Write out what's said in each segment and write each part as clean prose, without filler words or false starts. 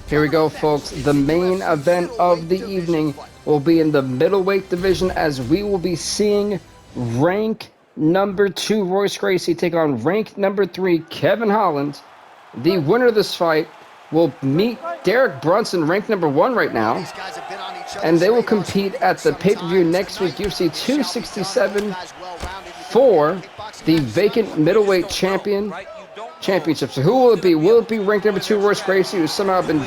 Here we go, folks. The main event of the evening will be in the middleweight division, as we will be seeing rank number 2 Royce Gracie take on rank number 3 Kevin Holland. The winner of this fight will meet Derek Brunson, ranked number 1 right now, and they will compete at the pay-per-view next week, UFC 267, for the vacant middleweight championship. So who will it be? Will it be ranked number 2 Royce Gracie, who's somehow been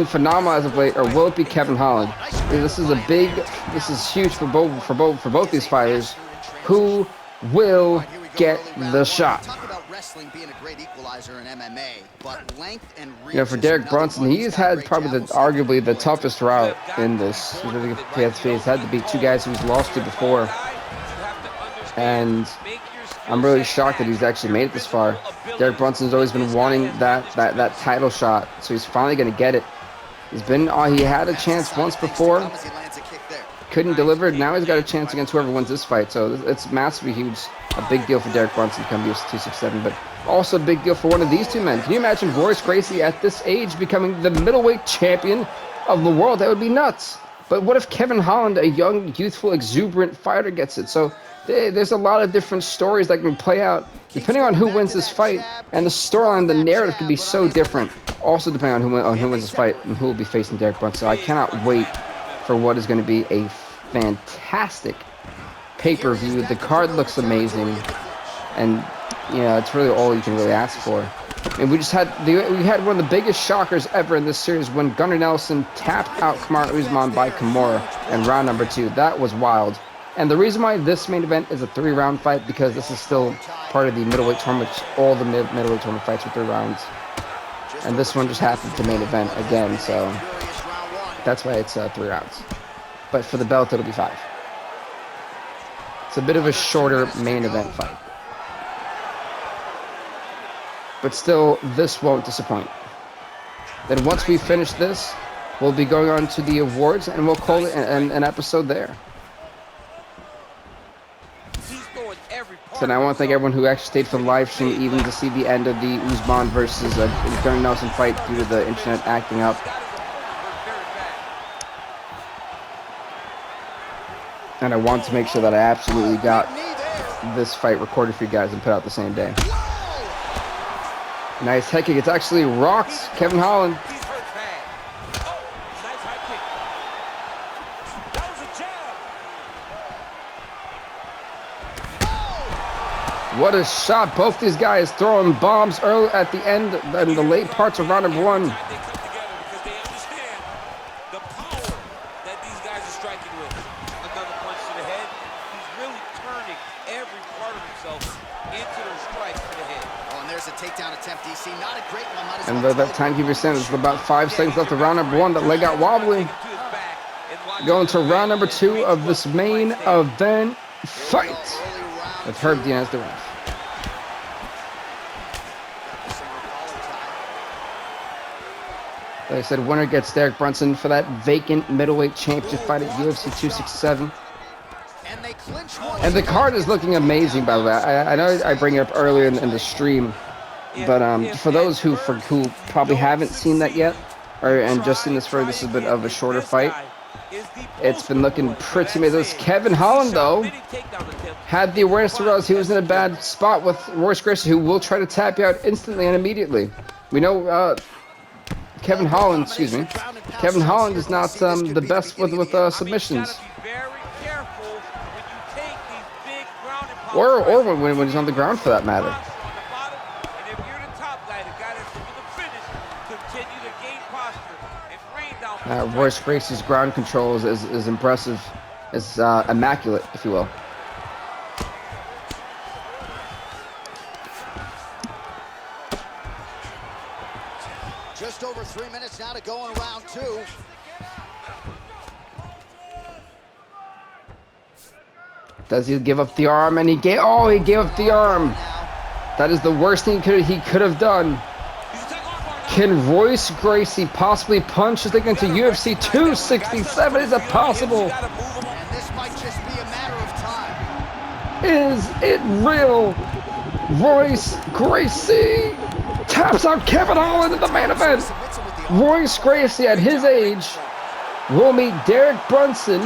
phenomenal as of late, or will it be Kevin Holland? This is huge for both these fighters. Who will get the shot? For Derek Brunson, he's had probably arguably the toughest route in this. He's had to beat 2 guys he's lost to before, and I'm really shocked that he's actually made it this far. Derek Brunson's always been wanting that title shot, so he's finally going to get it. He had a chance once before, couldn't deliver. Now he's got a chance against whoever wins this fight, so it's massively huge. A big deal for Derek Brunson to come to UFC 267, but also a big deal for one of these two men. Can you imagine Royce Gracie at this age becoming the middleweight champion of the world? That would be nuts. But what if Kevin Holland, a young, youthful, exuberant fighter, gets it? So there's a lot of different stories that can play out depending on who wins this fight, and the storyline, the narrative can be so different. Also depending on who wins this fight and who will be facing Derek Brunson. So I cannot wait for what is going to be a fantastic pay-per-view. The card looks amazing, and it's really all you can really ask for. And we had one of the biggest shockers ever in this series when Gunnar Nelson tapped out Kamaru Usman by Kimura in round number 2. That was wild. And the reason why this main event is a 3-round fight, because this is still part of the middleweight tournament. All the middleweight tournament fights are 3 rounds, and this one just happened to main event again, so that's why it's 3 rounds. But for the belt, it'll be 5. It's a bit of a shorter main event fight, but still, this won't disappoint. Then once we finish this, we'll be going on to the awards, and we'll call it an episode there. So now I want to thank everyone who actually stayed for the live stream, even to see the end of the Usman versus Gunnar Nelson fight due to the internet acting up. And I want to make sure that I absolutely got this fight recorded for you guys and put out the same day. Nice head kick. It's actually rocked Kevin Holland. What a shot. Both these guys throwing bombs early at the end and the late parts of round number 1. And that timekeeper said it's about 5 seconds left of round number 1. That leg got wobbly. Going to round number 2 of this main event fight with Herb Dean as the ref. Like I said, winner gets Derek Brunson for that vacant middleweight championship fight at UFC 267. And the card is looking amazing, by the way. I know I bring it up earlier in the stream, but for those who probably haven't seen that yet, and just seen this is a bit of a shorter fight, it's been looking pretty amazing. Kevin Holland, though, had the awareness to realize he was in a bad spot with Royce Gracie, who will try to tap you out instantly and immediately. We know Kevin Holland is not the best with submissions, or when he's on the ground, for that matter. Royce Gracie's ground control is impressive, is immaculate, if you will. Just over 3 minutes now to go in round 2. Does he give up the arm? And he gave up the arm. That is the worst thing he could have done. Can Royce Gracie possibly punch his ticket into UFC 267? Is it possible? And this might just be a matter of time. Is it real? Royce Gracie taps out Kevin Holland in the main event. Royce Gracie, at his age, will meet Derek Brunson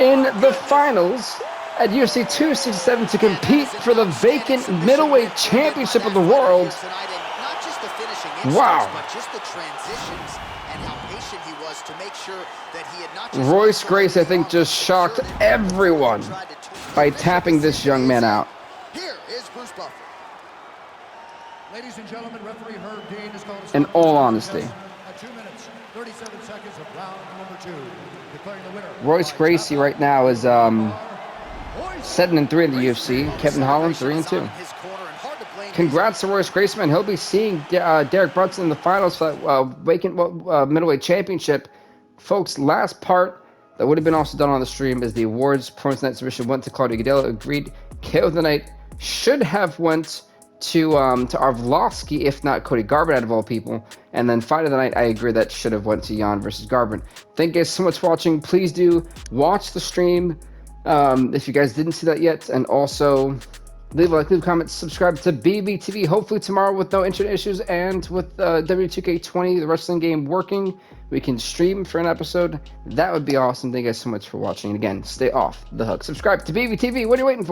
in the finals at UFC 267 to compete for the vacant middleweight championship of the world. Wow. Royce Gracie, I think, just shocked everyone by tapping this young man out. Here is Bruce Buffer. Ladies and gentlemen, referee Herb Dean is called In all honesty, at 2 minutes, 37 seconds of round number 2. Declaring the winner. Royce Gracie right now is 7-3 in the UFC. Kevin Holland 3-2. Congrats to Royce Gracie, man. He'll be seeing Derek Brunson in the finals for that vacant middleweight championship. Folks, last part that would have been also done on the stream is the awards. Performance night submission went to Claudio Gadelha. Agreed. KO of the night should have went to Arlovsky, if not Cody Garbrandt, out of all people. And then fight of the night, I agree, that should have went to Jan versus Garbrandt. Thank you guys so much for watching. Please do watch the stream if you guys didn't see that yet, and also leave a like, leave a comment, subscribe to BBTV. Hopefully tomorrow, with no internet issues and with W2K20, the wrestling game, working, we can stream for an episode. That would be awesome. Thank you guys so much for watching. And again, stay off the hook. Subscribe to BBTV. What are you waiting for?